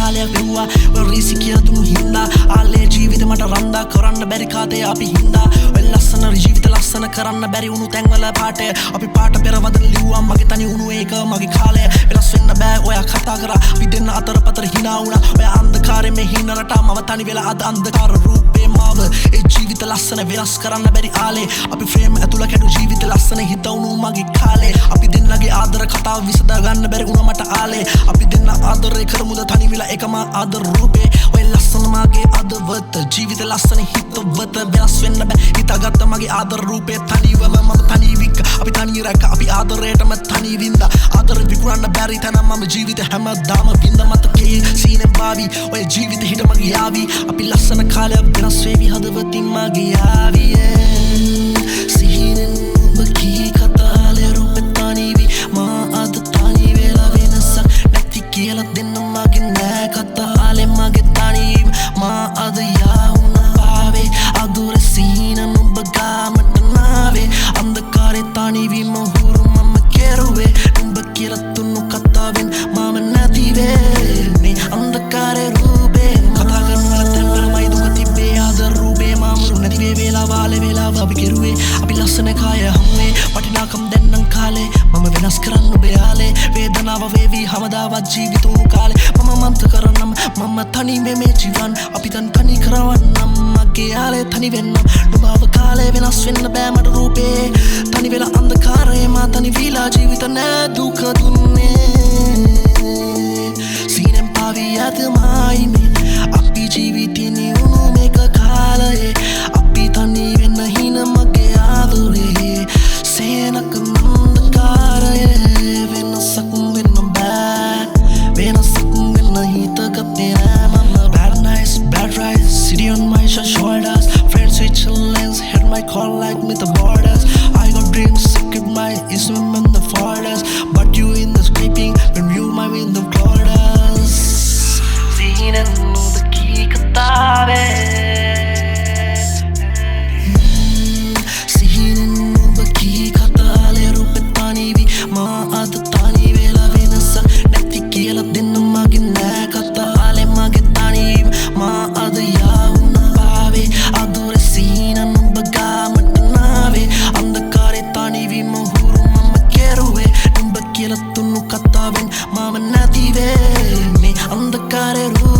කාලයක් වෙව්වා ඔය රීසි කියලා දුන්නු හින්දා ආලේ ජීවිතේ මට රන්දා කරන්න බැරි කාතේ අපි හින්දා ඔය ලස්සන ජීවිත ලස්සන කරන්න බැරි වුණු තැන්වල පාටේ අපි පාට පෙරවදන ලිව්වා මගේ තනි වුණු ඒක මගේ කාලය වෙනස් වෙන්න බෑ ඔයා කතා කරා අපි දෙන්න අතර පතර hina වුණා ඔය අන්ධකාරයේ මේ hina රටා මම තනි වෙලා අද අන්ධකාර රූපේ මාව ඒ ජීවිත ලස්සන වෙනස් කරන්න බැරි ආලේ අපි ෆ්‍රේම් ඇතුළ කැඩු ජීවිත ලස්සන හිතවුණු මගේ කාලේ අපි දෙන්නගේ ආදර කතාව විසඳා ගන්න බැරි වුණා මට ආලේ අපි දෙන්න ආදරේ කරමුද තනි වෙලා එකම ආදර රූපේ ඔය ලස්සන මගේ අදවත ජීවිත ලස්සන හිතවත වෙනස් වෙන්න බෑ හිතාගත්ත මගේ ආදර රූපේ තනිවම මම තනි වික්ක අපි තනි රැක අපි ආදරේටම තනි වින්දා ආදර විකුණන්න බැරි තැන මම ජීවිත හැමදාම වින්ද මතකේ සීනෙන් බාවි ඔය ජීවිත හිට මගේ යාවි අපි ලස්සන කාලයක් වෙනස් වේවි හදවතින් මගේ යාවි සිහිනෙන් ඔබ කී කතාලේ රූපේ තනිවි මා අද තනි වෙලා වෙනසක් නැති කියලා දෙන්න මගේ නෑ කතාලේ මගේ තනිවි මා අද යාවුණා පාවේ අදුර සීනන් ඔබ ගාමට නාවේ අන්ධකාරේ තනිවි මොහුරු මම කෙරුවේ නුඹ කියලා තුන්නු කතාවෙන් මම නැතිවේ මේ අන්ධකාරේ රූපේ කතා කරන තැන්වලමයි දුක තිබ්බේ ආදර රූපේ මාමුරු නැතිවේ වේලාවාලේ වේලාව අපි කෙරුවේ අපි ලස්සන කාය හම්නේ වටිනාකම් දැන්නම් කාලේ මම වෙනස් කරන්න ඔබේ ආලේ වේදනාව වේවි හැමදාවත් ජීවිතුණු කාලේ මම මන්ත කරනම් මම තනි මේ ජීවන් අපි තනි කරවන්නම් මගේ ආලේ තනි වෙන්නම් නුඹව කාලේ වෙනස් වෙන්න බෑ මට රූපේ තනි වෙලා අන්ධකාරේ මා තනි වීලා ජීවිත නෑ දුක දුන්නේ සීනෙන් පාවි යතමයි මේ අපි ජීවිතේ නියුණු මේක කාලේ අපි තනි වෙන්න හින මගේ ආදරේ සේනක අන්ධකාරේ වෙනසක් වෙන්න බෑ වෙනසක් වෙන්න හිතගත්තේ නෑ මම bad nights bad rides city on my shoulders friends switch lanes hit my call like me the borders I got dreams keep my ism in the forest but you in the sleeping when you my in the clouds seeing and know the key katave seeing and know the key katale rupe tani vi ma ad tani vela venasa netti kiyala denna mage na katale mage tani ma ad yauna pave adure seena numba gamat nave andakare tani vi mohuru mama keruwe numba kiyala tunnu kataven mama native me andakare ru